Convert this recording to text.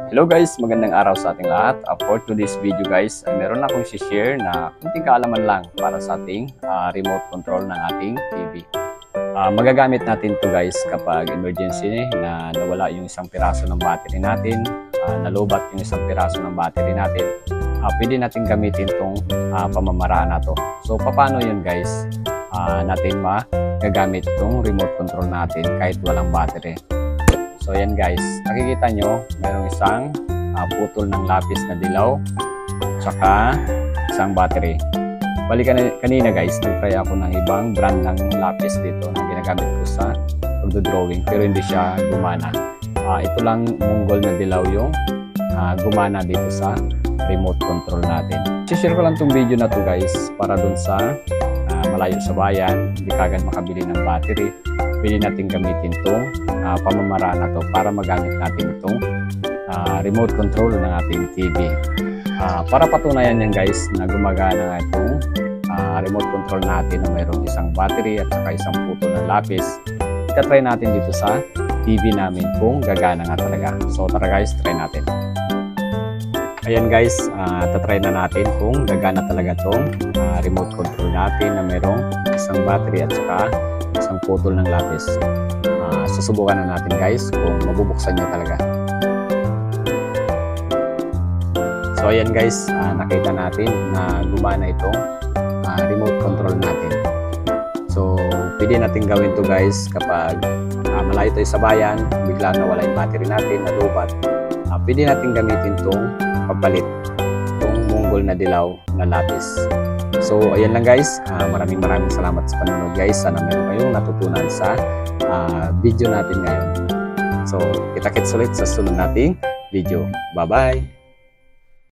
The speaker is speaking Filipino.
Hello guys, magandang araw sa ating lahat. For today's video guys, meron akong share na kunting kaalaman lang para sa ating remote control ng ating TV. Magagamit natin to guys kapag emergency na nawala yung isang piraso ng battery natin, nalobat yung isang piraso ng battery natin. Pwede natin gamitin tong pamamaraan na to. So paano yun guys? Natin magagamit tong remote control natin kahit walang battery. So ayan guys, nakikita nyo, mayroong isang putol ng lapis na dilaw, tsaka isang battery. Bali kanina guys, nag-try ako ng ibang brand ng lapis dito na ginagamit ko sa pagdodrawing pero hindi siya gumana. Ito lang munggol na dilaw yung gumana dito sa remote control natin. Share ko lang tong video na to guys para dun sa malayo sa bayan, hindi kagad makabili ng battery. Pwede natin gamitin itong pamamaraan na to para magamit natin itong remote control ng ating TV. Para patunayan yan guys na gumagana nga itong remote control natin na mayroong isang battery at saka isang putol ng lapis. Itatry natin dito sa TV namin kung gagana nga talaga. So tara guys, try natin. Ayan guys, tatry na natin kung gagana talaga itong remote control natin na mayroong isang battery at saka isang putol ng lapis. Susubukan na natin guys kung mabubuksan niya talaga. So ayan guys, nakita natin na gumana itong remote control natin. So pwede natin gawin to guys kapag malayo tayo sa bayan, biglang nawala yung battery natin, nalubat. Pwede natin gamitin itong papalit, itong munggol na dilaw na lapis. So ayan lang guys, maraming salamat sa panonood guys. Sana meron kayong natutunan sa video natin ngayon. So kita-kits ulit sa sunod nating video. Bye bye!